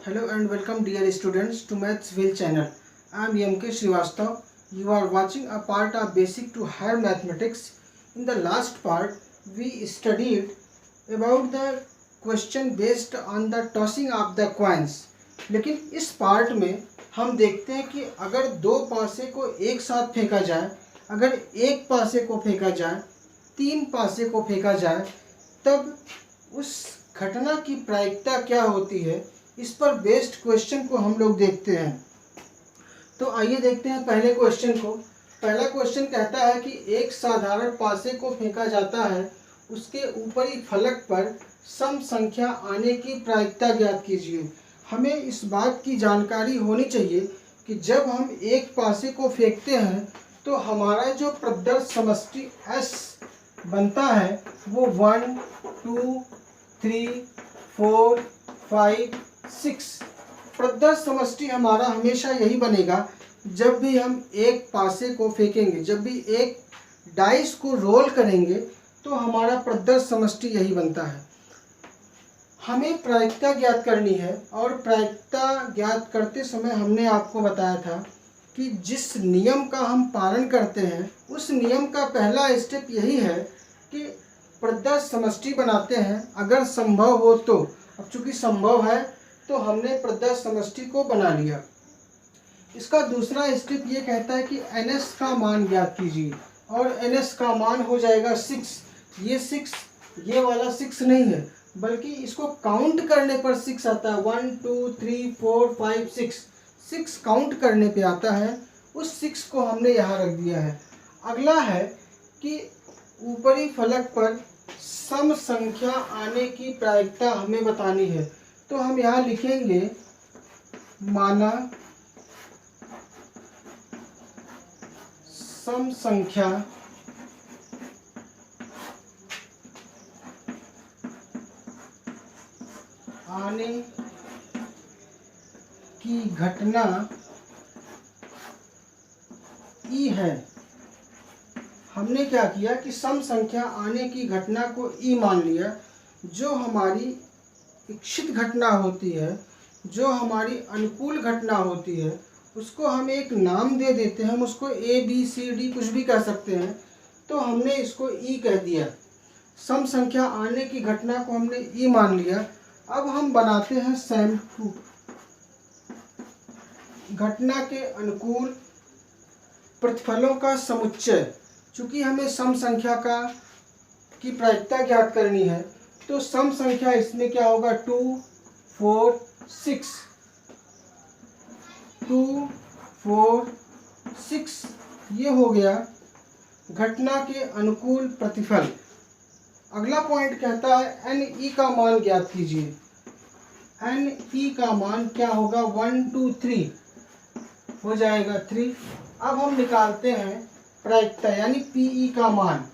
Hello and welcome dear students to Mathsville channel. I am MK Srivastav. You are watching a part of Basic to Higher Mathematics. In the last part, we studied about the question based on the tossing of the coins. लेकिन इस part में हम देखते हैं कि अगर दो पासे को एक साथ फेंका जाए, अगर एक पासे को फेंका जाए, तीन पासे को फेंका जाए, तब उस घटना की प्रायिकता क्या होती है, इस पर बेस्ड क्वेश्चन को हम लोग देखते हैं। तो आइए देखते हैं पहले क्वेश्चन को। पहला क्वेश्चन कहता है कि एक साधारण पासे को फेंका जाता है, उसके ऊपरी फलक पर सम संख्या आने की प्रायिकता ज्ञात कीजिए। हमें इस बात की जानकारी होनी चाहिए कि जब हम एक पासे को फेंकते हैं तो हमारा जो प्रदर्श समष्टि S बनता है वो 1, 2, 3, 4, 5, 6 प्रदर्श समष्टि हमारा हमेशा यही बनेगा जब भी हम एक पासे को फेंकेंगे, जब भी एक डाइस को रोल करेंगे तो हमारा प्रदर्श समष्टि यही बनता है। हमें प्रायिकता ज्ञात करनी है और प्रायिकता ज्ञात करते समय हमने आपको बताया था कि जिस नियम का हम पालन करते हैं उस नियम का पहला स्टेप यही है कि प्रदर्श समष्टि बनाते हैं अगर संभव हो तो। अब चूंकि संभव है तो हमने प्रदर्श समष्टि को बना लिया। इसका दूसरा स्टेप ये कहता है कि NS का मान ज्ञात कीजिए और NS का मान हो जाएगा 6। ये 6 ये वाला 6 नहीं है बल्कि इसको काउंट करने पर 6 आता है। 1, 2, 3, 4, 5, 6 काउंट करने पे आता है। उस 6 को हमने यहाँ रख दिया है। अगला है कि ऊपरी फलक पर सम संख्या आने की प्रायिकता हमें बतानी है। तो हम यहाँ लिखेंगे माना सम संख्या आने की घटना ई है। हमने क्या किया कि सम संख्या आने की घटना को ई मान लिया। जो हमारी इच्छित घटना होती है, जो हमारी अनुकूल घटना होती है, उसको हम एक नाम दे देते हैं। हम उसको A, B, C, D कुछ भी कह सकते हैं। तो हमने इसको ई कह दिया। सम संख्या आने की घटना को हमने ई मान लिया। अब हम बनाते हैं सैम टू घटना के अनुकूल प्रतिफलों का समुच्चय। चूंकि हमें सम संख्या की प्रायिकता ज्ञात करनी है तो सम संख्या इसमें क्या होगा 2, 4, 6 2, 4, 6 ये हो गया घटना के अनुकूल प्रतिफल। अगला पॉइंट कहता है NE का मान ज्ञात कीजिए। NE का मान क्या होगा 1, 2, 3 हो जाएगा 3। अब हम निकालते हैं प्रायिकता यानी PE का मान।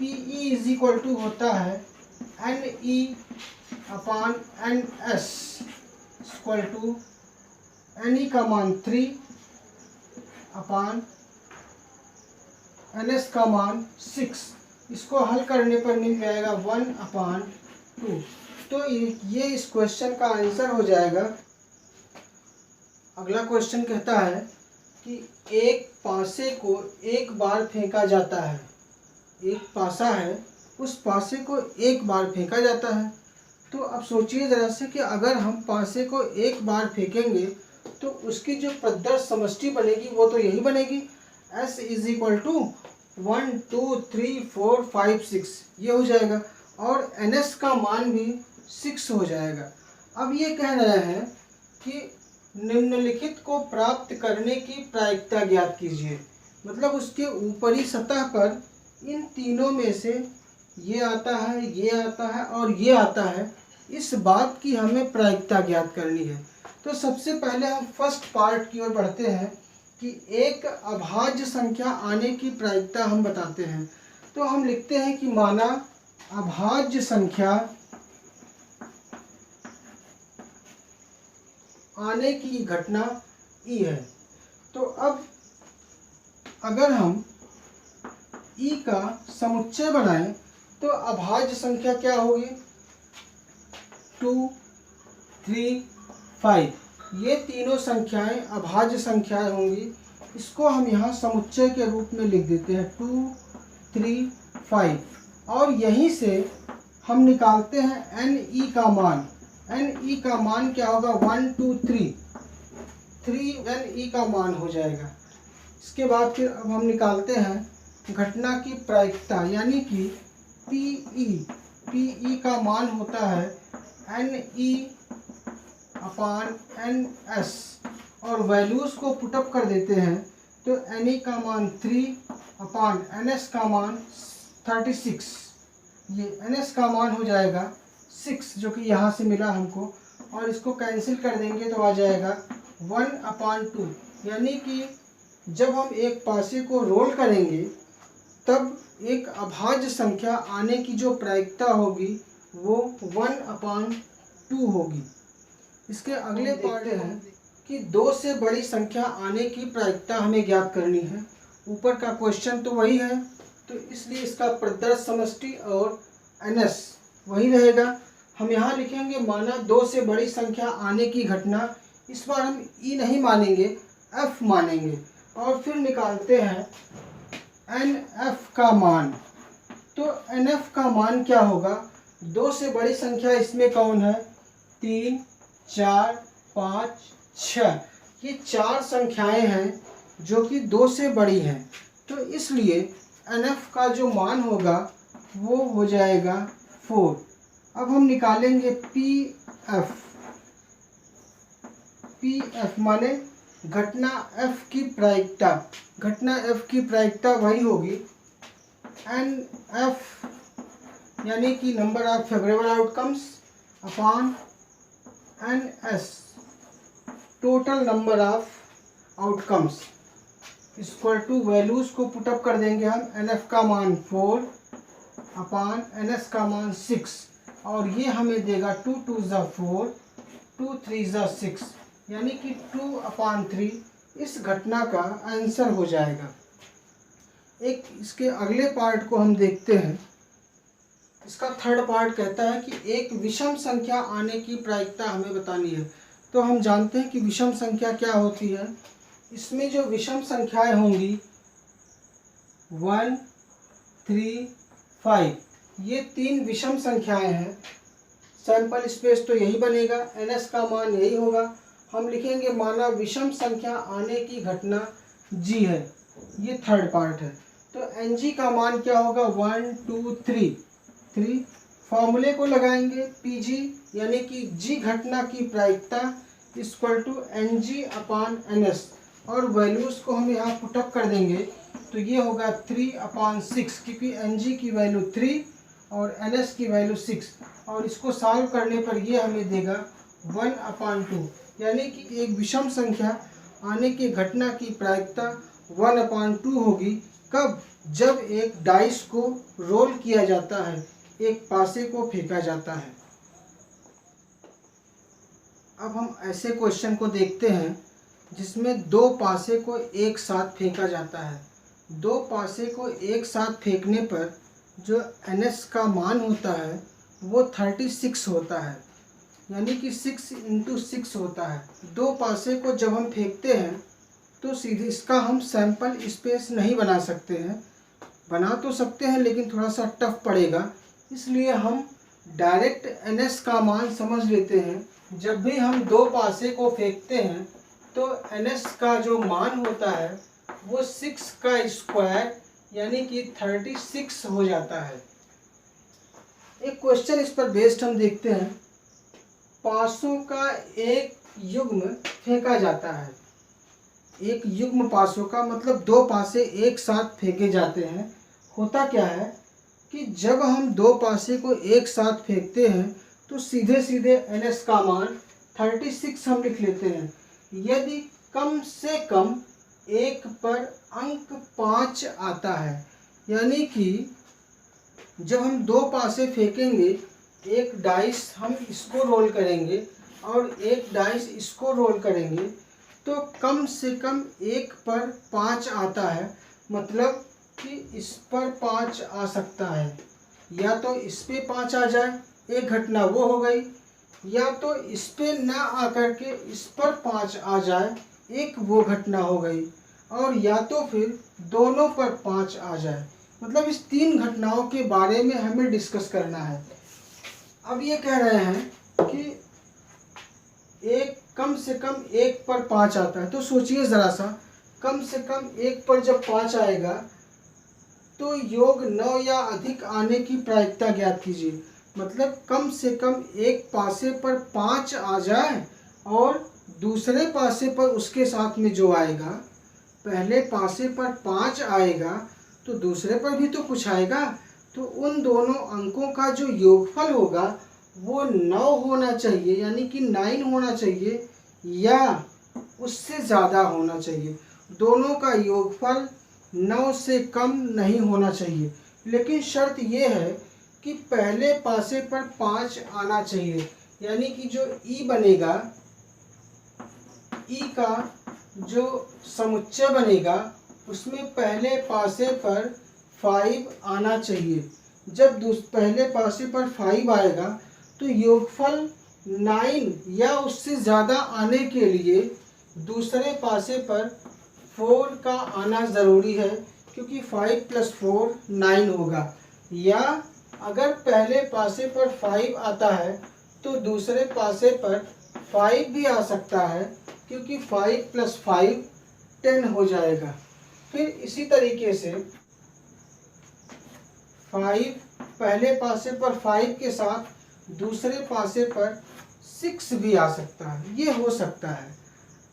PE इज इक्वल टू होता है NE upon NS equal to NE का मान 3 अपान NS का मान 6। इसको हल करने पर मिल जाएगा 1/2। तो ये इस क्वेश्चन का आंसर हो जाएगा। अगला क्वेश्चन कहता है कि एक पासे को एक बार फेंका जाता है। एक पासा है, उस पासे को एक बार फेंका जाता है। तो अब सोचिए ज़रा से कि अगर हम पासे को एक बार फेंकेंगे तो उसकी जो प्रदर्श समष्टि बनेगी वो तो यही बनेगी। S इज इक्वल टू 1, 2, 3, 4, 5, 6 ये हो जाएगा और NS का मान भी 6 हो जाएगा। अब ये कह रहे हैं कि निम्नलिखित को प्राप्त करने की प्रायिकता ज्ञात कीजिए। मतलब उसके ऊपरी सतह पर इन तीनों में से ये आता है, ये आता है और ये आता है, इस बात की हमें प्रायिकता ज्ञात करनी है। तो सबसे पहले हम फर्स्ट पार्ट की ओर बढ़ते हैं कि एक अभाज्य संख्या आने की प्रायिकता हम बताते हैं। तो हम लिखते हैं कि माना अभाज्य संख्या आने की घटना ई है। तो अब अगर हम ई का समुच्चय बनाएं तो अभाज्य संख्या क्या होगी 2, 3, 5। ये तीनों संख्याएं अभाज्य संख्याएं होंगी। इसको हम यहाँ समुच्चय के रूप में लिख देते हैं 2, 3, 5। और यहीं से हम निकालते हैं NE का मान। NE का मान क्या होगा? 1, 2, 3 NE का मान हो जाएगा। इसके बाद फिर अब हम निकालते हैं घटना की प्रायिकता, यानी कि PE का मान होता है NE अपान NS, और वैल्यूज़ को पुटअप कर देते हैं तो NE का मान 3 अपान NS का मान 36। ये NS का मान हो जाएगा 6, जो कि यहाँ से मिला हमको, और इसको कैंसिल कर देंगे तो आ जाएगा 1/2। यानी कि जब हम एक पासे को रोल करेंगे तब एक अभाज्य संख्या आने की जो प्रायिकता होगी वो 1/2 होगी। इसके अगले पार्ट हैं कि 2 से बड़ी संख्या आने की प्रायिकता हमें ज्ञात करनी है। ऊपर का क्वेश्चन तो वही है, तो इसलिए इसका प्रदर्श समष्टि और NS वही रहेगा। हम यहाँ लिखेंगे माना 2 से बड़ी संख्या आने की घटना। इस बार हम E नहीं मानेंगे, F मानेंगे, और फिर निकालते हैं NF का मान। तो NF का मान क्या होगा? 2 से बड़ी संख्या इसमें कौन है? 3, 4, 5, 6। ये 4 संख्याएं हैं जो कि 2 से बड़ी हैं, तो इसलिए NF का जो मान होगा वो हो जाएगा 4। अब हम निकालेंगे PF। PF माने घटना F की प्रायिकता। घटना F की प्रायिकता वही होगी NF, यानी कि number of favourable outcomes, upon NS total number of outcomes, equal two values को पुटअप कर देंगे हम। NF का मान 4 अपान NS का मान 6, और ये हमें देगा 2 2 ज़ा 4, 2 3 ज़ा 6, यानी कि 2/3 इस घटना का आंसर हो जाएगा। एक इसके अगले पार्ट को हम देखते हैं। इसका थर्ड पार्ट कहता है कि एक विषम संख्या आने की प्रायिकता हमें बतानी है। तो हम जानते हैं कि विषम संख्या क्या होती है। इसमें जो विषम संख्याएं होंगी 1, 3, 5, ये 3 विषम संख्याएं हैं। सैंपल स्पेस तो यही बनेगा, NS का मान यही होगा। हम लिखेंगे माना विषम संख्या आने की घटना G है। ये थर्ड पार्ट है। तो NG का मान क्या होगा? 1, 2, 3। फॉर्मूले को लगाएंगे PG, यानी कि G घटना की प्रायिकता equal to NG upon NS, और वैल्यूज़ को हम यहाँ पुटअप कर देंगे तो ये होगा 3/6, क्योंकि NG की वैल्यू 3 और NS की वैल्यू 6, और इसको सॉल्व करने पर ये हमें देगा 1/2, यानी कि एक विषम संख्या आने की घटना की प्रायिकता 1/2 होगी। कब? जब एक डाइस को रोल किया जाता है, एक पासे को फेंका जाता है। अब हम ऐसे क्वेश्चन को देखते हैं जिसमें 2 पासे को एक साथ फेंका जाता है। 2 पासे को एक साथ फेंकने पर जो NS का मान होता है वो 36 होता है, यानी कि 6 × 6 होता है। 2 पासे को जब हम फेंकते हैं तो सीधे इसका हम सैंपल स्पेस नहीं बना सकते हैं। बना तो सकते हैं लेकिन थोड़ा सा टफ पड़ेगा, इसलिए हम डायरेक्ट NS का मान समझ लेते हैं। जब भी हम 2 पासे को फेंकते हैं तो NS का जो मान होता है वो 6 का स्क्वायर, यानी कि 36 हो जाता है। एक क्वेश्चन इस पर बेस्ड हम देखते हैं। पासों का एक युग्म फेंका जाता है। एक युग्म पासों का मतलब 2 पासे एक साथ फेंके जाते हैं। होता क्या है कि जब हम 2 पासे को एक साथ फेंकते हैं तो सीधे सीधे NS का मान 36 हम लिख लेते हैं। यदि कम से कम एक पर अंक 5 आता है, यानी कि जब हम 2 पासे फेंकेंगे, एक डाइस हम इसको रोल करेंगे और एक डाइस इसको रोल करेंगे, तो कम से कम एक पर 5 आता है। मतलब कि इस पर 5 आ सकता है, या तो इस पे 5 आ जाए, एक घटना वो हो गई, या तो इस पे ना आकर के इस पर 5 आ जाए, एक वो घटना हो गई, और या तो फिर दोनों पर 5 आ जाए। मतलब इस 3 घटनाओं के बारे में हमें डिस्कस करना है। अब ये कह रहे हैं कि एक कम से कम 1 पर 5 आता है, तो सोचिए ज़रा सा, कम से कम 1 पर जब 5 आएगा तो योग 9 या अधिक आने की प्रायिकता ज्ञात कीजिए। मतलब कम से कम एक पासे पर 5 आ जाए और दूसरे पासे पर उसके साथ में जो आएगा, पहले पासे पर 5 आएगा तो दूसरे पर भी तो कुछ आएगा, तो उन दोनों अंकों का जो योगफल होगा वो 9 होना चाहिए, यानी कि 9 होना चाहिए या उससे ज़्यादा होना चाहिए। दोनों का योगफल 9 से कम नहीं होना चाहिए। लेकिन शर्त ये है कि पहले पासे पर 5 आना चाहिए, यानी कि जो ई बनेगा, ई का जो समुच्चय बनेगा उसमें पहले पासे पर 5 आना चाहिए। जब पहले पासे पर 5 आएगा तो योगफल 9 या उससे ज़्यादा आने के लिए दूसरे पासे पर 4 का आना ज़रूरी है, क्योंकि 5 + 4 9 होगा। या अगर पहले पासे पर 5 आता है तो दूसरे पासे पर 5 भी आ सकता है, क्योंकि 5 + 5 10 हो जाएगा। फिर इसी तरीके से 5 पहले पासे पर 5 के साथ दूसरे पासे पर 6 भी आ सकता है, ये हो सकता है।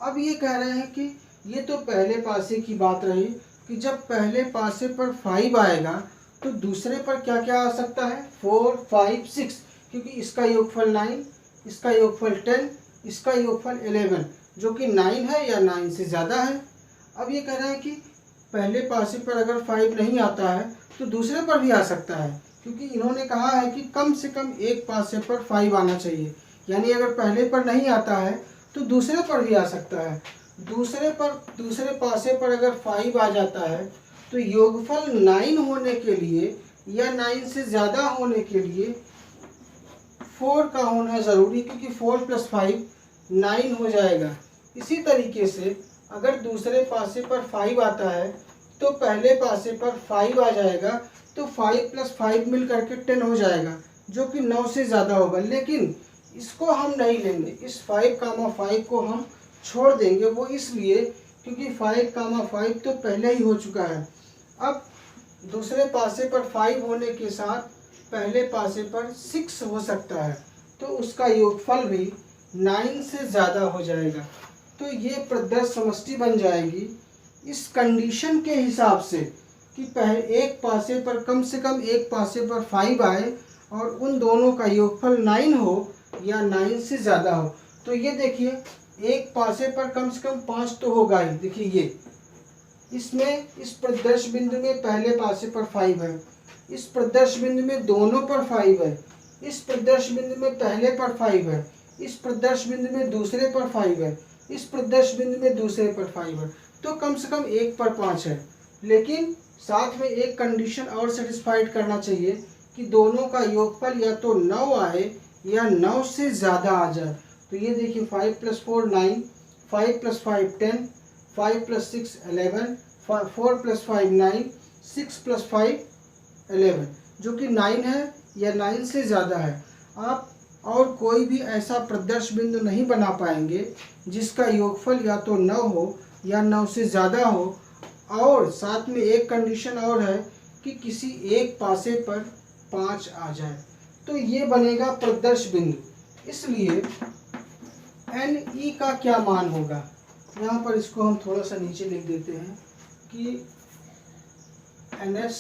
अब ये कह रहे हैं कि ये तो पहले पासे की बात रही कि जब पहले पासे पर 5 आएगा तो दूसरे पर क्या क्या आ सकता है, 4 5 6, क्योंकि इसका योगफल 9, इसका योगफल 10, इसका योगफल 11, जो कि 9 है या 9 से ज़्यादा है। अब ये कह रहे हैं कि पहले पासे पर अगर 5 नहीं आता है तो दूसरे पर भी आ सकता है, क्योंकि इन्होंने कहा है कि कम से कम एक पासे पर 5 आना चाहिए। यानी अगर पहले पर नहीं आता है तो दूसरे पर भी आ सकता है। दूसरे पासे पर अगर 5 आ जाता है तो योगफल 9 होने के लिए या 9 से ज़्यादा होने के लिए 4 का होना ज़रूरी, क्योंकि 4 + 5 9 हो जाएगा। इसी तरीके से अगर दूसरे पासे पर 5 आता है तो पहले पासे पर 5 आ जाएगा, तो 5 + 5 मिल करके 10 हो जाएगा, जो कि 9 से ज़्यादा होगा। लेकिन इसको हम नहीं लेंगे, इस 5, 5 को हम छोड़ देंगे। वो इसलिए क्योंकि 5, 5 तो पहले ही हो चुका है। अब दूसरे पासे पर 5 होने के साथ पहले पासे पर 6 हो सकता है, तो उसका योगफल भी 9 से ज़्यादा हो जाएगा। तो ये प्रदर्श समष्टि बन जाएगी इस कंडीशन के हिसाब से कि पहले एक पासे पर कम से कम एक पासे पर 5 आए और उन दोनों का योगफल 9 हो या 9 से ज़्यादा हो। तो ये देखिए, एक पासे पर कम से कम 5 तो होगा ही। देखिए ये इसमें इस प्रदर्श बिंदु में पहले पासे पर 5 है, इस प्रदर्श बिंदु में दोनों पर 5 है, इस प्रदर्श बिंदु में पहले पर 5 है, इस प्रदर्श बिंदु में दूसरे पर 5 है, इस प्रदर्श बिंदु में दूसरे पर 5 है। तो कम से कम एक पर 5 है। लेकिन साथ में एक कंडीशन और सेटिस्फाइड करना चाहिए कि दोनों का योगफल या तो 9 आए या 9 से ज़्यादा आ जाए। तो ये देखिए, 5 + 4 9, 5 + 5 10, 5 + 6 11, 4 + 5 9, 6 + 5 11, जो कि 9 है या 9 से ज़्यादा है। आप और कोई भी ऐसा प्रदर्श बिंदु नहीं बना पाएंगे जिसका योगफल या तो 9 हो या 9 से ज़्यादा हो। और साथ में एक कंडीशन और है कि किसी एक पासे पर 5 आ जाए, तो ये बनेगा प्रदर्श बिंदु। इसलिए एन ई का क्या मान होगा, यहाँ पर इसको हम थोड़ा सा नीचे लिख देते हैं कि एन एस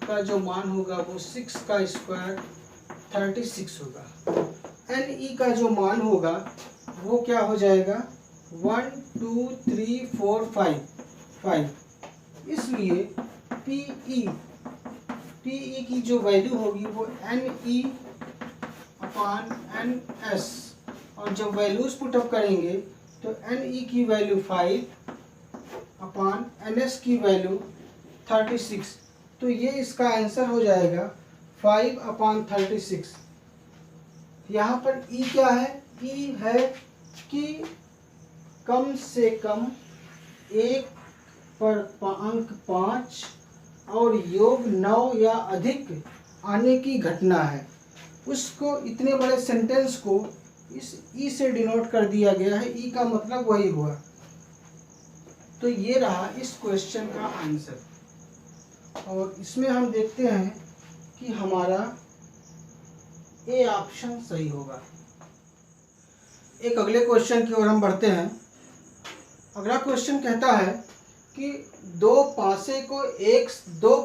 का जो मान होगा वो 6 का स्क्वायर 36 होगा। एन ई का जो मान होगा वो क्या हो जाएगा, 1 2 3 4 5। इसलिए पी ई की जो वैल्यू होगी वो NE/NS, और जब वैल्यूज पुटअप करेंगे तो NE की वैल्यू 5/NS की वैल्यू 36। तो ये इसका आंसर हो जाएगा 5/36। यहाँ पर ई क्या है? ई है कि कम से कम 1 पर अंक 5 और योग 9 या अधिक आने की घटना है। उसको, इतने बड़े सेंटेंस को इस ई से डिनोट कर दिया गया है। ई का मतलब वही हुआ। तो ये रहा इस क्वेश्चन का आंसर। और इसमें हम देखते हैं कि हमारा ए ऑप्शन सही होगा। एक अगले क्वेश्चन की ओर हम बढ़ते हैं। अगला क्वेश्चन कहता है कि दो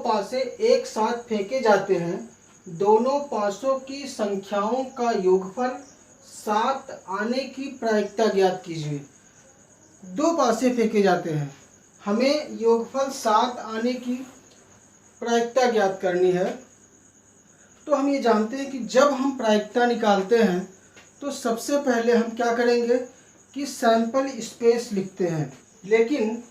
पासे एक साथ फेंके जाते हैं। दोनों पासों की संख्याओं का योगफल 7 आने की प्रायिकता ज्ञात कीजिए। 2 पासे फेंके जाते हैं, हमें योगफल 7 आने की प्रायिकता ज्ञात करनी है। तो हम ये जानते हैं कि जब हम प्रायिकता निकालते हैं तो सबसे पहले हम क्या करेंगे कि सैंपल स्पेस लिखते हैं। लेकिन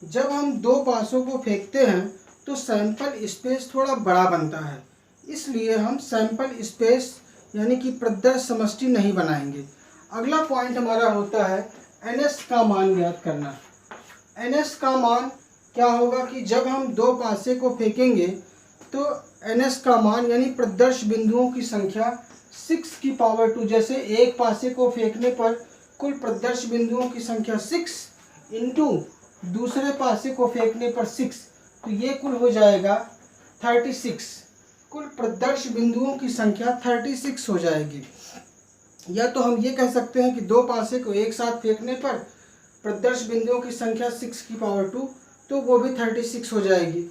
जब हम 2 पासों को फेंकते हैं तो सैंपल स्पेस थोड़ा बड़ा बनता है, इसलिए हम सैंपल स्पेस यानी कि प्रदर्श समष्टि नहीं बनाएंगे। अगला पॉइंट हमारा होता है NS का मान ज्ञात करना। NS का मान क्या होगा कि जब हम 2 पासे को फेंकेंगे तो NS का मान यानी प्रदर्श बिंदुओं की संख्या 6 की पावर 2, जैसे एक पासे को फेंकने पर कुल प्रदर्श बिंदुओं की संख्या 6 इंटू दूसरे पासे को फेंकने पर 6, तो ये कुल हो जाएगा 36। कुल प्रदर्श बिंदुओं की संख्या 36 हो जाएगी। या तो हम ये कह सकते हैं कि 2 पासे को एक साथ फेंकने पर प्रदर्श बिंदुओं की संख्या 6 की पावर 2, तो वो भी 36 हो जाएगी।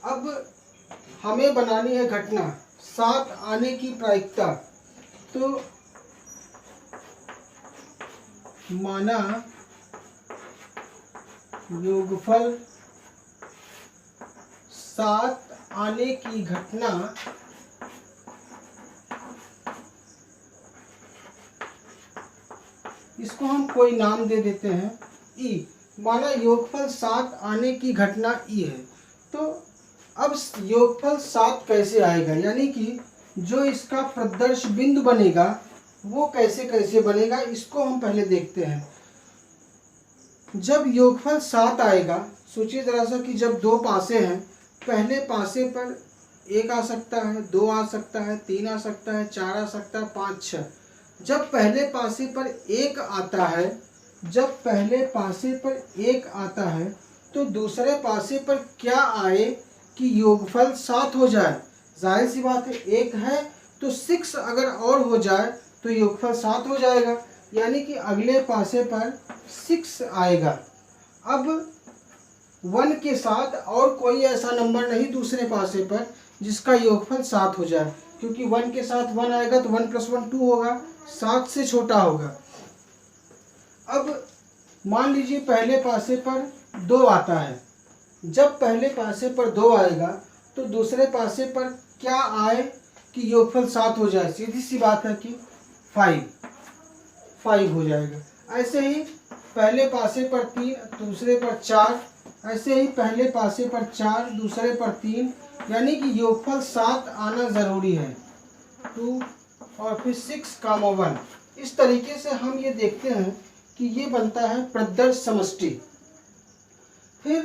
अब हमें बनानी है घटना 7 आने की प्रायिकता। तो माना योगफल 7 आने की घटना इसको हम कोई नाम दे देते हैं ई। माना योगफल 7 आने की घटना ई है। तो अब योगफल 7 कैसे आएगा, यानी कि जो इसका प्रदर्श बिंदु बनेगा वो कैसे बनेगा, इसको हम पहले देखते हैं। जब योगफल 7 आएगा, सोचिए जरा सा कि जब 2 पासे हैं, पहले पासे पर 1 आ सकता है, 2 आ सकता है, 3 आ सकता है, 4 आ सकता है, 5, 6। जब पहले पासे पर 1 आता है, आता है तो दूसरे पासे पर क्या आए कि योगफल 7 हो जाए। जाहिर सी बात है, 1 है तो 6 अगर और हो जाए तो योगफल 7 हो जाएगा, यानी कि अगले पासे पर 6 आएगा। अब 1 के साथ और कोई ऐसा नंबर नहीं दूसरे पासे पर जिसका योगफल 7 हो जाए, क्योंकि 1 के साथ 1 आएगा तो 1 + 1 2 होगा, 7 से छोटा होगा। अब मान लीजिए पहले पासे पर 2 आता है। जब पहले पासे पर 2 आएगा तो दूसरे पासे पर क्या आए कि योगफल 7 हो जाए। सीधी सी बात है कि 5 हो जाएगा। ऐसे ही पहले पासे पर 3, दूसरे पर 4, ऐसे ही पहले पासे पर 4, दूसरे पर 3, यानी कि योगफल 7 आना ज़रूरी है। 2 और फिर 6, 1। इस तरीके से हम ये देखते हैं कि ये बनता है प्रदर्श समष्टि। फिर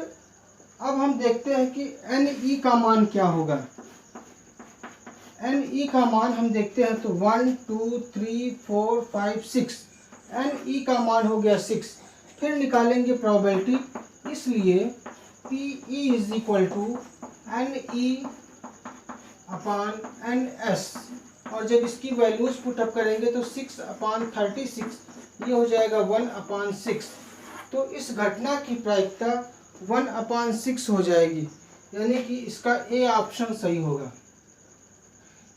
अब हम देखते हैं कि NE का मान क्या होगा। NE का मान हम देखते हैं तो 1 2 3 4 5 6, NE का मान हो गया 6। फिर निकालेंगे प्रोबेबिलिटी, इसलिए PE = NE/NS, और जब इसकी वैल्यूज पुटअप करेंगे तो 6/36 ये हो जाएगा 1/6। तो इस घटना की प्रायिकता 1/6 हो जाएगी, यानी कि इसका ए ऑप्शन सही होगा।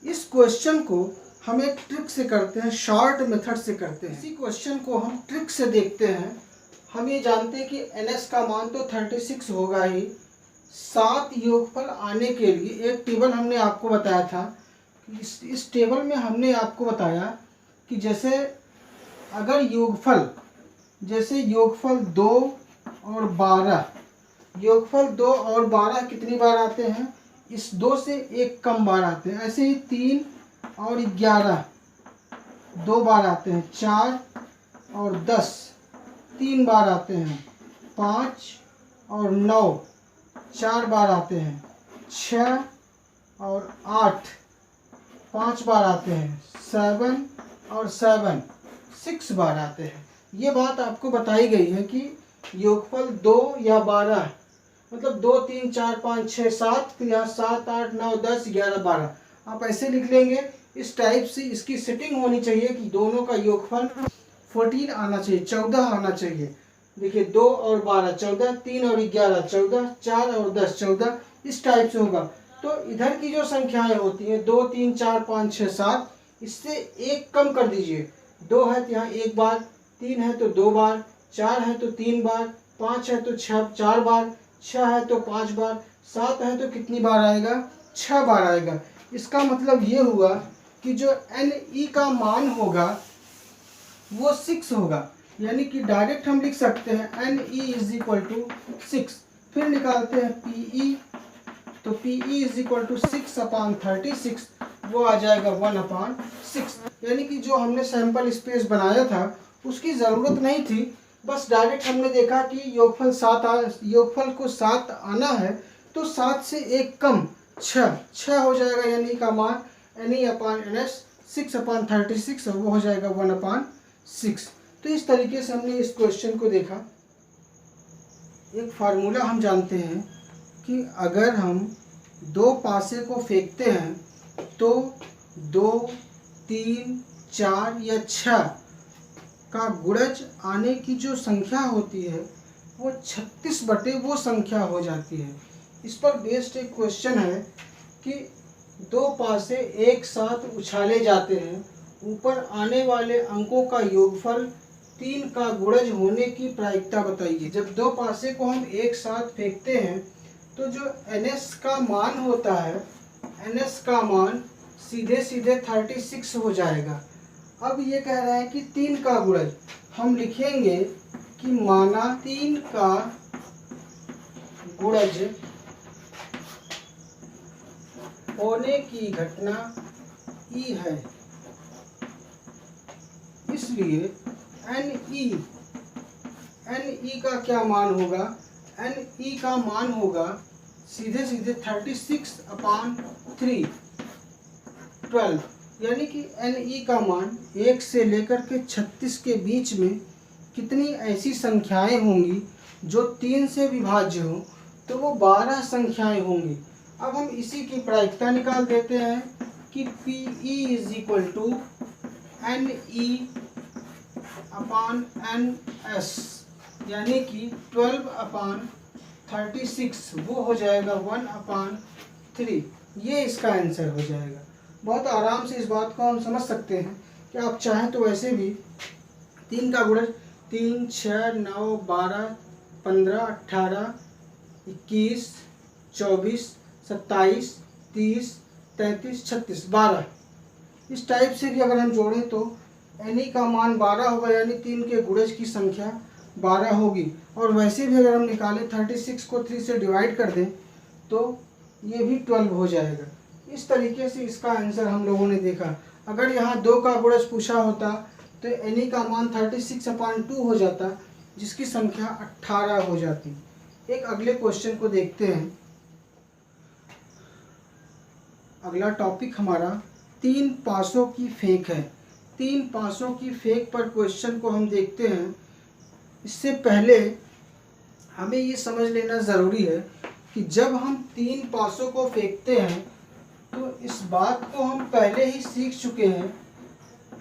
इस क्वेश्चन को हम एक ट्रिक से करते हैं, शॉर्ट मेथड से करते हैं। इसी क्वेश्चन को हम ट्रिक से देखते हैं। हम ये जानते हैं कि NS का मान तो 36 होगा ही। 7 योगफल आने के लिए एक टेबल हमने आपको बताया था। इस टेबल में हमने आपको बताया कि जैसे अगर योगफल 2 और 12, योगफल 2 और 12 कितनी बार आते हैं, इस 2 से 1 कम बार आते हैं। ऐसे ही 3 और 11 2 बार आते हैं 4 और 10, 3 बार आते हैं 5 और 9, 4 बार आते हैं 6 और 8, 5 बार आते हैं 7 और 7, 6 बार आते हैं। ये बात आपको बताई गई है कि योगफल 2 या 12, मतलब 2 3 4 5 6 7, फिर यहाँ 7 8 9 10 11 12, आप ऐसे लिख लेंगे। इस टाइप से इसकी सेटिंग होनी चाहिए कि दोनों का योगफल 14 आना चाहिए, 14 आना चाहिए। देखिए 2 और 12 14, 3 और 11 14, 4 और 10 14, इस टाइप से होगा। तो इधर की जो संख्याएं होती हैं 2 3 4 5 6 7, इससे एक कम कर दीजिए। 2 है तो यहाँ 1 बार, 3 है तो 2 बार, 4 है तो 3 बार, 5 है तो 4 बार, 6 है तो 5 बार, 7 है तो कितनी बार आएगा? 6 बार आएगा। इसका मतलब ये हुआ कि जो NE का मान होगा वो 6 होगा, यानी कि डायरेक्ट हम लिख सकते हैं NE = 6। फिर निकालते हैं PE, तो PE = 6/36, वो आ जाएगा 1/6। यानी कि जो हमने सैंपल स्पेस बनाया था उसकी ज़रूरत नहीं थी, बस डायरेक्ट हमने देखा कि योगफल को 7 आना है, तो 7 से एक कम 6 हो जाएगा। यानी का मान NE/NS 6/36, वो हो जाएगा 1/6। तो इस तरीके से हमने इस क्वेश्चन को देखा। एक फार्मूला हम जानते हैं कि अगर हम 2 पासे को फेंकते हैं तो 2 3 4 या 6 का गुणज आने की जो संख्या होती है वो 36 बटे वो संख्या हो जाती है। इस पर बेस्ड एक क्वेश्चन है कि 2 पासे एक साथ उछाले जाते हैं, ऊपर आने वाले अंकों का योगफल 3 का गुणज होने की प्रायिकता बताइए। जब 2 पासे को हम एक साथ फेंकते हैं तो जो NS का मान होता है, NS का मान सीधे सीधे 36 हो जाएगा। अब ये कह रहे हैं कि 3 का गुणज, हम लिखेंगे कि माना 3 का गुणज होने की घटना E है, इसलिए NE का क्या मान होगा? NE का मान होगा सीधे सीधे 36/3, 12। यानी कि NE का मान 1 से लेकर के 36 के बीच में कितनी ऐसी संख्याएं होंगी जो 3 से विभाज्य हो, तो वो 12 संख्याएं होंगी। अब हम इसी की प्रायिकता निकाल देते हैं कि PE = NE/NS, यानी कि 12/36, वो हो जाएगा 1/3। ये इसका आंसर हो जाएगा। बहुत आराम से इस बात को हम समझ सकते हैं कि आप चाहें तो वैसे भी 3 का गुणज 3 6 9 12 15 18 21 24 27 30 33 36 12, इस टाइप से भी अगर हम जोड़ें तो NE का मान 12 होगा, यानी 3 के गुणज की संख्या 12 होगी। और वैसे भी अगर हम निकालें 36 को 3 से डिवाइड कर दें तो ये भी 12 हो जाएगा। इस तरीके से इसका आंसर हम लोगों ने देखा। अगर यहाँ 2 का गुणज पूछा होता तो NE का मान 36/2 हो जाता, जिसकी संख्या 18 हो जाती। एक अगले क्वेश्चन को देखते हैं। अगला टॉपिक हमारा 3 पासों की फेंक है। 3 पासों की फेंक पर क्वेश्चन को हम देखते हैं। इससे पहले हमें ये समझ लेना ज़रूरी है कि जब हम 3 पासों को फेंकते हैं तो इस बात को हम पहले ही सीख चुके हैं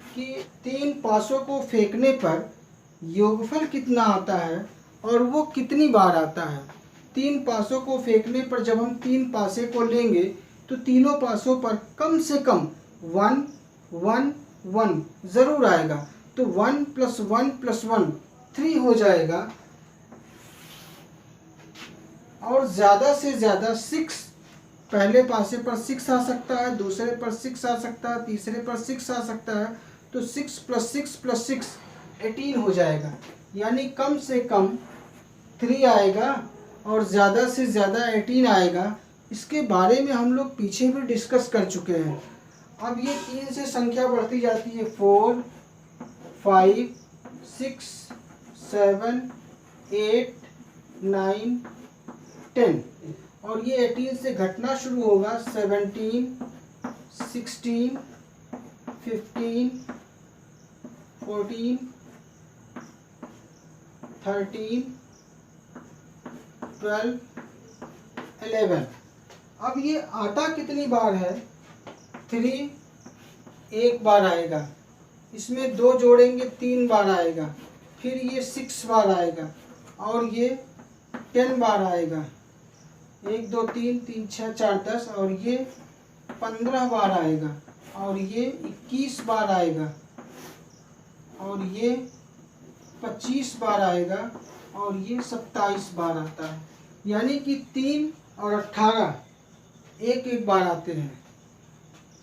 कि 3 पासों को फेंकने पर योगफल कितना आता है और वो कितनी बार आता है। 3 पासों को फेंकने पर जब हम 3 पासे को लेंगे तो तीनों पासों पर कम से कम 1 1 1 ज़रूर आएगा। तो 1 + 1 + 1 3 हो जाएगा, और ज़्यादा से ज़्यादा 6, पहले पासे पर 6 आ सकता है, दूसरे पर 6 आ सकता है, तीसरे पर 6 आ सकता है। तो 6 + 6 + 6 18 हो जाएगा, यानी कम से कम 3 आएगा और ज़्यादा से ज़्यादा 18 आएगा। इसके बारे में हम लोग पीछे भी डिस्कस कर चुके हैं। अब ये 3 से संख्या बढ़ती जाती है 4, 5, 6, 7, 8, 9, 10 और ये 18 से घटना शुरू होगा 17, 16, 15, 14, 13, 12, 11। अब ये आता कितनी बार है? 3 एक बार आएगा, इसमें 2 जोड़ेंगे 3 बार आएगा, फिर ये 6 बार आएगा और ये 10 बार आएगा। 1 2 3 3 6 4 10 और ये 15 बार आएगा और ये 21 बार आएगा और ये 25 बार आएगा और ये 27 बार आता है। यानी कि 3 और 18 एक एक बार आते हैं,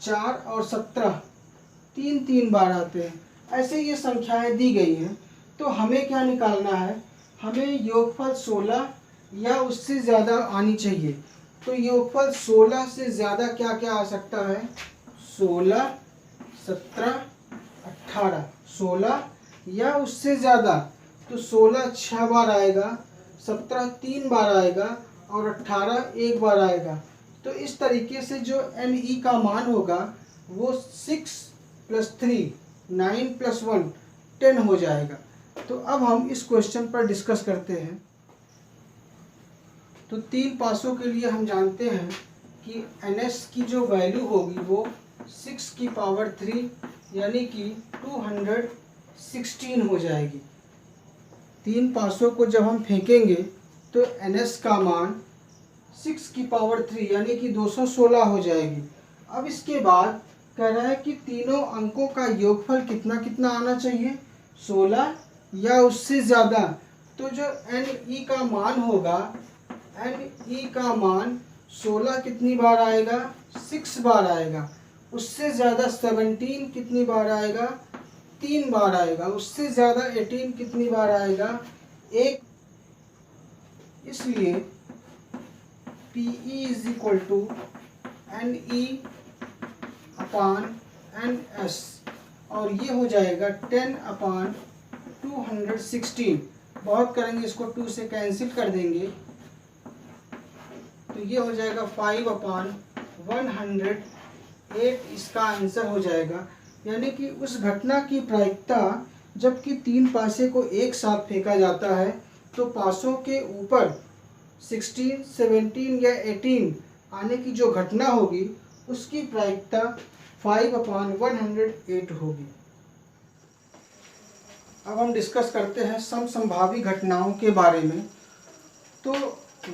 4 और 17 तीन तीन बार आते हैं। ऐसे ये संख्याएं दी गई हैं। तो हमें क्या निकालना है? हमें योगफल 16 या उससे ज़्यादा आनी चाहिए। तो योगफल 16 से ज़्यादा क्या क्या आ सकता है? 16, 17, 18, 16 या उससे ज़्यादा। तो 16 6 बार आएगा, 17 3 बार आएगा और 18 एक बार आएगा। तो इस तरीके से जो NE का मान होगा वो 6 + 3 9 + 1 10 हो जाएगा। तो अब हम इस क्वेश्चन पर डिस्कस करते हैं। तो 3 पासों के लिए हम जानते हैं कि NS की जो वैल्यू होगी वो 6 की पावर 3 यानी कि 216 हो जाएगी। 3 पासों को जब हम फेंकेंगे तो NS का मान 6 की पावर 3 यानी कि 216 हो जाएगी। अब इसके बाद कह रहा है कि तीनों अंकों का योगफल कितना कितना आना चाहिए? 16 या उससे ज़्यादा। तो जो NE का मान होगा, NE का मान 16 कितनी बार आएगा? 6 बार आएगा। उससे ज़्यादा 17 कितनी बार आएगा? 3 बार आएगा। उससे ज़्यादा 18 कितनी बार आएगा? 1। इसलिए PE = NE/NS और ये हो जाएगा 10/216। बहुत करेंगे इसको 2 से कैंसिल कर देंगे तो ये हो जाएगा 5/108 इसका आंसर हो जाएगा। यानी कि उस घटना की प्रायिकता जबकि 3 पासे को एक साथ फेंका जाता है तो पासों के ऊपर 16, 17 या 18 आने की जो घटना होगी उसकी प्रायिकता 5/108 होगी। अब हम डिस्कस करते हैं समसंभावी घटनाओं के बारे में। तो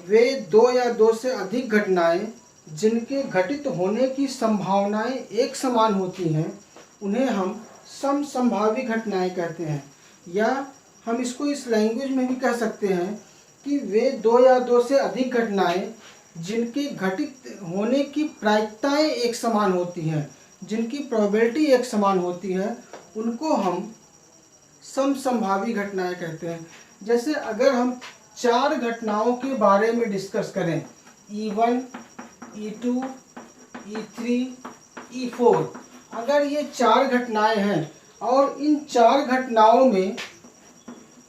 वे 2 या 2 से अधिक घटनाएं जिनके घटित होने की संभावनाएं एक समान होती हैं उन्हें हम समसंभावी घटनाएं कहते हैं। या हम इसको इस लैंग्वेज में भी कह सकते हैं कि वे 2 या 2 से अधिक घटनाएं जिनके घटित होने की प्रायिकताएं एक समान होती हैं, जिनकी प्रोबेबिलिटी एक समान होती है, उनको हम समसंभावी घटनाएं कहते हैं। जैसे अगर हम 4 घटनाओं के बारे में डिस्कस करें, E1, E2, E3, E4, अगर ये 4 घटनाएं हैं और इन 4 घटनाओं में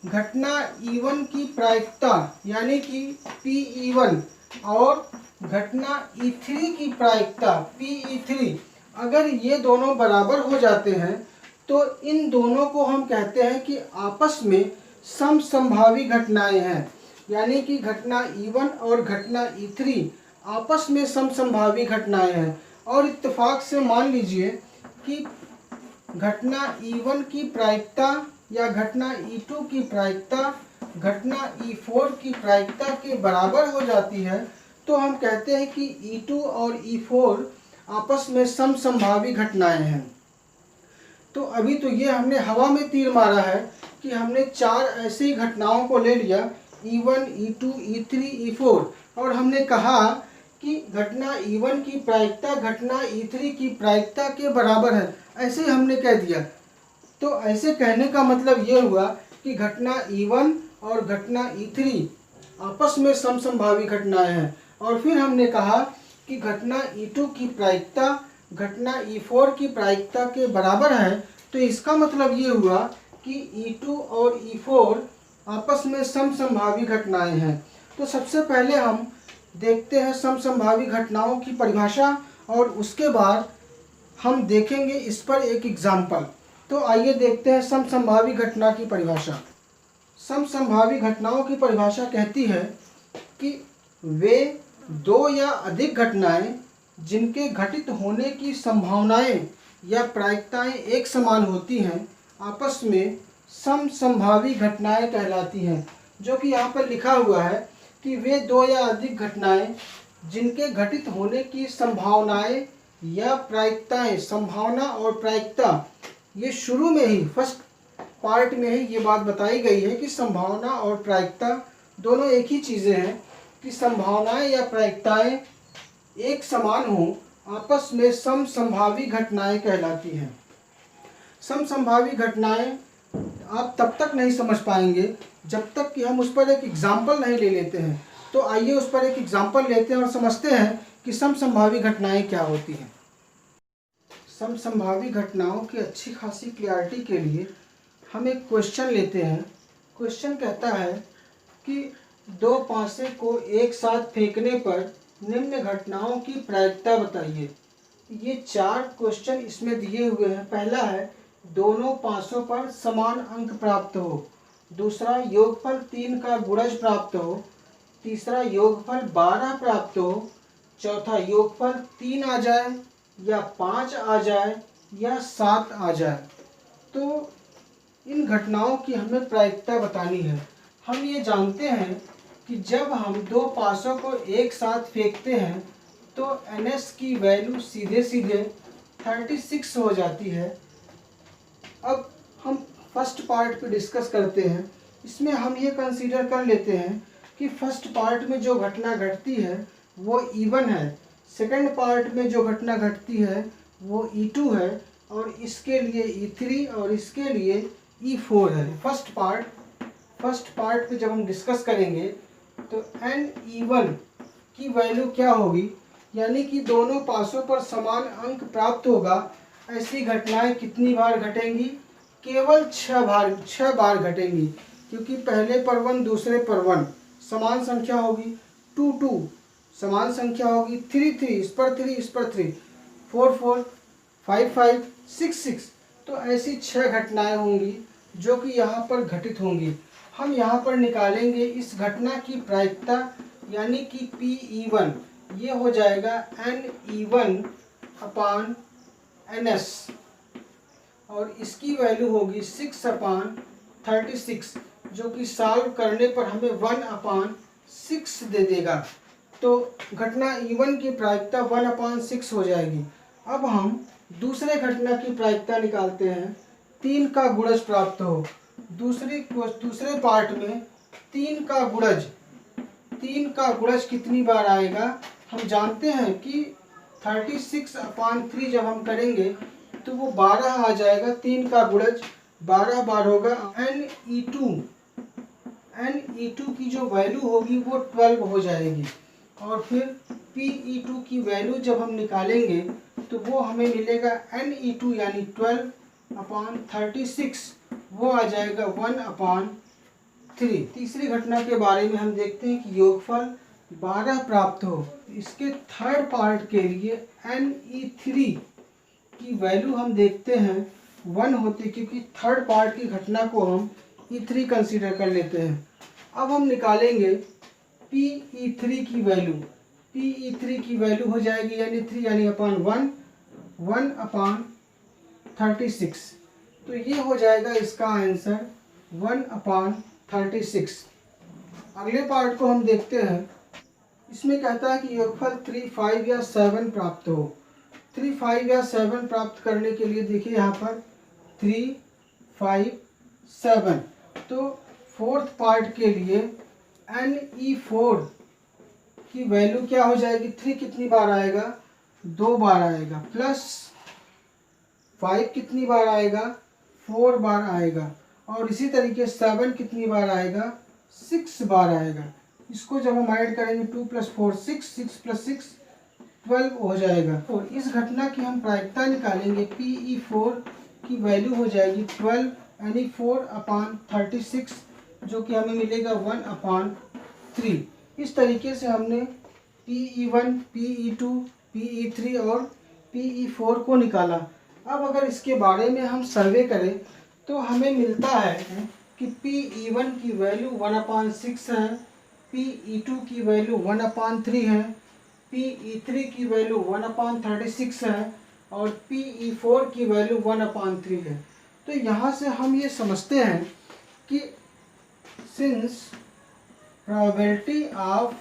घटना E1 की प्रायिकता यानी कि PE1 और घटना E3 की प्रायिकता PE3 अगर ये दोनों बराबर हो जाते हैं तो इन दोनों को हम कहते हैं कि आपस में समसंभावी घटनाएं हैं। यानी कि घटना E1 और घटना E3 आपस में समसंभावी घटनाएं हैं। और इत्तेफाक से मान लीजिए कि घटना E1 की प्रायिकता या घटना E2 की प्रायिकता घटना E4 की प्रायिकता के बराबर हो जाती है तो हम कहते हैं कि E2 और E4 आपस में समसंभावी घटनाएं हैं। तो अभी तो ये हमने हवा में तीर मारा है कि हमने 4 ऐसी घटनाओं को ले लिया E1, E2, E3, E4 और हमने कहा कि घटना E1 की प्रायिकता घटना E3 की प्रायिकता के बराबर है, ऐसे ही हमने कह दिया। तो ऐसे कहने का मतलब ये हुआ कि घटना E1 और घटना E3 आपस में समसंभावी घटनाएं हैं। और फिर हमने कहा कि घटना E2 की प्रायिकता घटना E4 की प्रायिकता के बराबर है, तो इसका मतलब ये हुआ कि E2 और E4 आपस में समसंभावी घटनाएं हैं। तो सबसे पहले हम देखते हैं समसंभावी घटनाओं की परिभाषा, और उसके बाद हम देखेंगे इस पर एक एग्जाम्पल। तो आइए देखते हैं समसंभावी घटना की परिभाषा। समसंभावी घटनाओं की परिभाषा कहती है कि वे दो या अधिक घटनाएं जिनके घटित होने की संभावनाएं या प्रायिकताएं एक समान होती हैं, आपस में समसंभावी घटनाएं कहलाती हैं। जो कि यहाँ पर लिखा हुआ है कि वे दो या अधिक घटनाएं जिनके घटित होने की संभावनाएं या प्रायिकताएं, संभावना और प्रायिकता, ये शुरू में ही फर्स्ट पार्ट में ही ये बात बताई गई है कि संभावना और प्रायिकता दोनों एक ही चीज़ें हैं, कि संभावनाएं या प्रायिकताएं एक समान हों, आपस में समसंभावी घटनाएं कहलाती हैं। समसंभावी घटनाएं आप तब तक नहीं समझ पाएंगे जब तक कि हम उस पर एक एग्जाम्पल नहीं ले लेते हैं। तो आइए उस पर एक एग्जाम्पल लेते हैं और समझते हैं कि समसंभावी घटनाएं क्या होती हैं। समसंभावी घटनाओं की अच्छी खासी क्लियरिटी के लिए हम एक क्वेश्चन लेते हैं। क्वेश्चन कहता है कि दो पासे को एक साथ फेंकने पर निम्न घटनाओं की प्रायिकता बताइए। ये 4 क्वेश्चन इसमें दिए हुए हैं। पहला है दोनों पासों पर समान अंक प्राप्त हो, दूसरा योगफल 3 का गुणज प्राप्त हो, तीसरा योगफल 12 प्राप्त हो, चौथा योगफल 3 आ जाए या 5 आ जाए या 7 आ जाए। तो इन घटनाओं की हमें प्रायिकता बतानी है। हम ये जानते हैं कि जब हम दो पासों को एक साथ फेंकते हैं तो NS की वैल्यू सीधे सीधे 36 हो जाती है। अब हम फर्स्ट पार्ट पे डिस्कस करते हैं। इसमें हम ये कंसीडर कर लेते हैं कि फर्स्ट पार्ट में जो घटना घटती है वो E1 है, सेकंड पार्ट में जो घटना घटती है वो E2 है, और इसके लिए E3 और इसके लिए E4 है। फर्स्ट पार्ट पे जब हम डिस्कस करेंगे तो NE1 की वैल्यू क्या होगी, यानी कि दोनों पासों पर समान अंक प्राप्त होगा। ऐसी घटनाएं कितनी बार घटेंगी? केवल 6 बार घटेंगी, क्योंकि पहले पर 1 दूसरे पर 1 समान संख्या होगी, 2 2 समान संख्या होगी, 3 3 इस पर 3 इस पर 3, 4 4 5 5 6 6। तो ऐसी 6 घटनाएं होंगी जो कि यहाँ पर घटित होंगी। हम यहाँ पर निकालेंगे इस घटना की प्रायिकता, यानी कि PE1, ये हो जाएगा NE1 अपान NS, और इसकी वैल्यू होगी 6 अपान 36, जो कि सॉल्व करने पर हमें 1 अपान 6 दे देगा। तो घटना E1 की प्रायिकता 1 अपान 6 हो जाएगी। अब हम दूसरे घटना की प्रायिकता निकालते हैं। 3 का गुणज प्राप्त हो, दूसरे पार्ट में 3 का गुणज कितनी बार आएगा? हम जानते हैं कि 36 अपान 3 जब हम करेंगे तो वो 12 आ जाएगा। 3 का गुणज 12 बार होगा। NE2 की जो वैल्यू होगी वो 12 हो जाएगी, और फिर PE2 की वैल्यू जब हम निकालेंगे तो वो हमें मिलेगा NE2 यानी 12 अपान 36, वो आ जाएगा 1 अपान 3। तीसरी घटना के बारे में हम देखते हैं कि योगफल 12 प्राप्त हो। इसके थर्ड पार्ट के लिए NE3 की वैल्यू हम देखते हैं 1 होती, क्योंकि थर्ड पार्ट की घटना को हम E3 कंसीडर कर लेते हैं। अब हम निकालेंगे PE3 की वैल्यू। PE3 की वैल्यू हो जाएगी NE3 यानी अपान 1 अपान 36। तो ये हो जाएगा इसका आंसर 1 अपान 36। अगले पार्ट को हम देखते हैं। इसमें कहता है कि योगफल 3 5 या 7 प्राप्त हो। 3 5 या 7 प्राप्त करने के लिए देखिए यहाँ पर 3 5 7। तो फोर्थ पार्ट के लिए NE4 की वैल्यू क्या हो जाएगी? 3 कितनी बार आएगा? 2 बार आएगा, प्लस 5 कितनी बार आएगा? 4 बार आएगा, और इसी तरीके 7 कितनी बार आएगा? 6 बार आएगा। इसको जब हम ऐड करेंगे 2 + 4 6, 6 + 6 12 हो जाएगा। और इस घटना की हम प्रायिकता निकालेंगे, PE4 की वैल्यू हो जाएगी 12 यानी 4/36, जो कि हमें मिलेगा 1/3। इस तरीके से हमने PE1, PE2, PE3 और PE4 को निकाला। अब अगर इसके बारे में हम सर्वे करें तो हमें मिलता है कि PE1 की वैल्यू 1/6 है, PE2 की वैल्यू 1/3 है, PE3 की वैल्यू 1/36 है और PE4 की वैल्यू 1/3 है। तो यहाँ से हम ये समझते हैं कि since probability of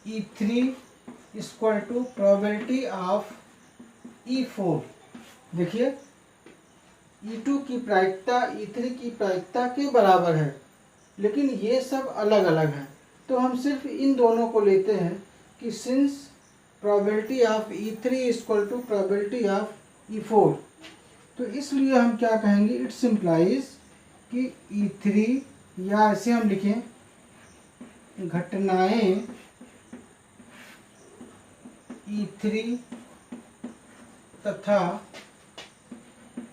E3 equal to probability of E4, देखिए E2 की प्रायिकता E3 की प्रायिकता के बराबर है, लेकिन ये सब अलग अलग है। तो हम सिर्फ इन दोनों को लेते हैं कि since probability of E3 equal to probability of E4, तो इसलिए हम क्या कहेंगे, इट्स इम्प्लाइज कि E3, या ऐसे हम लिखें घटनाएं E3 तथा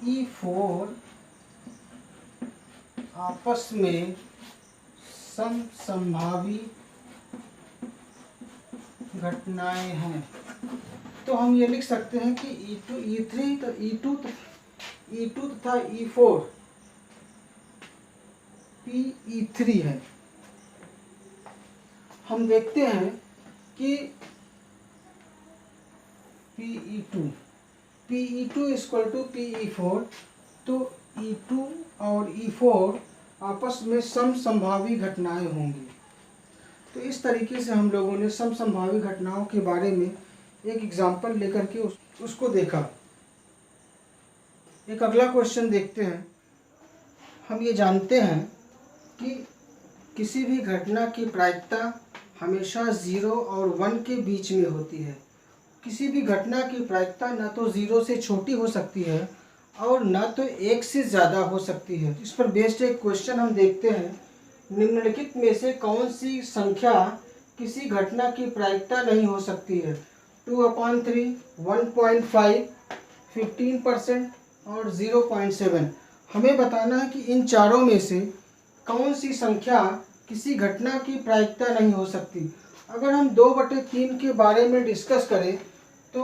E4 आपस में समसंभावी घटनाएं हैं। तो हम ये लिख सकते हैं कि E2 तथा E4 PE3 है। हम देखते हैं कि PE2 इक्वल टू PE4, तो E2 और E4 आपस में समसंभावी घटनाएं होंगी। तो इस तरीके से हम लोगों ने समसंभावी घटनाओं के बारे में एक एग्जाम्पल लेकर के उसको देखा। एक अगला क्वेश्चन देखते हैं। हम ये जानते हैं कि किसी भी घटना की प्रायिकता हमेशा 0 और 1 के बीच में होती है। किसी भी घटना की प्रायिकता न तो 0 से छोटी हो सकती है और न तो 1 से ज़्यादा हो सकती है। इस पर बेस्ड एक क्वेश्चन हम देखते हैं, निम्नलिखित में से कौन सी संख्या किसी घटना की प्रायिकता नहीं हो सकती है? 2/3, 1.5, 15% और 0.7। हमें बताना है कि इन चारों में से कौन सी संख्या किसी घटना की प्रायिकता नहीं हो सकती। अगर हम 2/3 के बारे में डिस्कस करें तो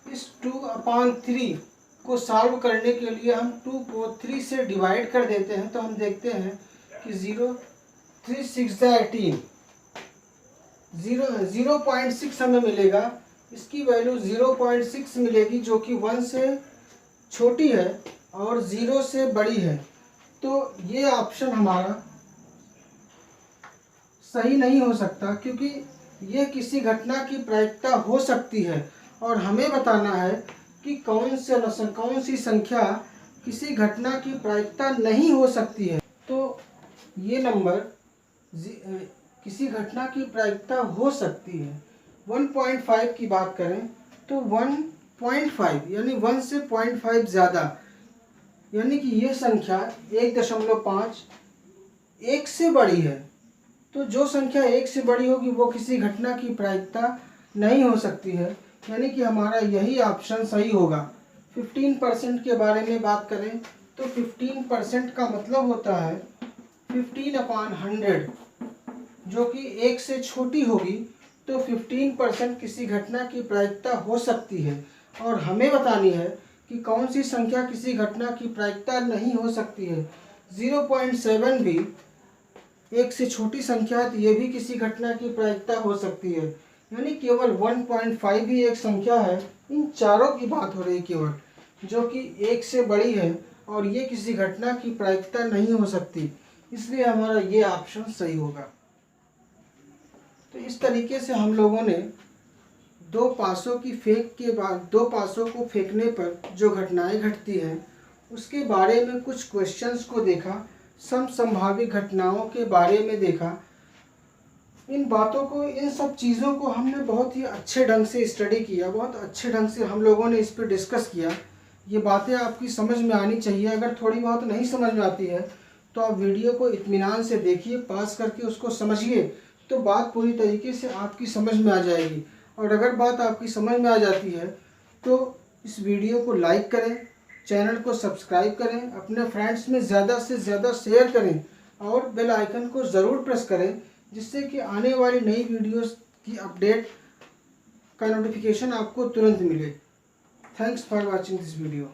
इस 2/3 को सॉल्व करने के लिए हम 2 को 3 से डिवाइड कर देते हैं, तो हम देखते हैं कि 3 6 18, 0.6 हमें मिलेगा। इसकी वैल्यू 0.6 मिलेगी, जो कि 1 से छोटी है और 0 से बड़ी है। तो ये ऑप्शन हमारा सही नहीं हो सकता, क्योंकि ये किसी घटना की प्रायिकता हो सकती है और हमें बताना है कि कौन सी संख्या किसी घटना की प्रायिकता नहीं हो सकती है। तो ये नंबर किसी घटना की प्रायिकता हो सकती है। 1.5 की बात करें तो 1.5 यानी 1 से 0.5 ज़्यादा, यानी कि ये संख्या 1.5 1 से बड़ी है। तो जो संख्या 1 से बड़ी होगी वो किसी घटना की प्रायिकता नहीं हो सकती है, यानी कि हमारा यही ऑप्शन सही होगा। 15% के बारे में बात करें तो 15% का मतलब होता है 15/100, जो कि 1 से छोटी होगी। तो 15% किसी घटना की प्रायिकता हो सकती है और हमें बतानी है कि कौन सी संख्या किसी घटना की प्रायिकता नहीं हो सकती है। 0.7 भी 1 से छोटी संख्या है, तो ये भी किसी घटना की प्रायिकता हो सकती है, यानी केवल 1.5 ही एक संख्या है। इन चारों की बात हो रही केवल, जो कि 1 से बड़ी है और ये किसी घटना की प्रायिकता नहीं हो सकती, इसलिए हमारा ये ऑप्शन सही होगा। तो इस तरीके से हम लोगों ने दो पासों को फेंकने पर जो घटनाएं घटती हैं उसके बारे में कुछ क्वेश्चंस को देखा, समसंभावी घटनाओं के बारे में देखा। इन सब चीज़ों को हमने बहुत ही अच्छे ढंग से स्टडी किया, बहुत अच्छे ढंग से हम लोगों ने इस पर डिस्कस किया। ये बातें आपकी समझ में आनी चाहिए। अगर थोड़ी बहुत नहीं समझ में आती है तो आप वीडियो को इत्मीनान से देखिए, पास करके उसको समझिए, तो बात पूरी तरीके से आपकी समझ में आ जाएगी। और अगर बात आपकी समझ में आ जाती है तो इस वीडियो को लाइक करें, चैनल को सब्सक्राइब करें, अपने फ्रेंड्स में ज़्यादा से ज़्यादा शेयर करें और बेल आइकन को ज़रूर प्रेस करें, जिससे कि आने वाली नई वीडियोस की अपडेट का नोटिफिकेशन आपको तुरंत मिले। Thanks for watching this video.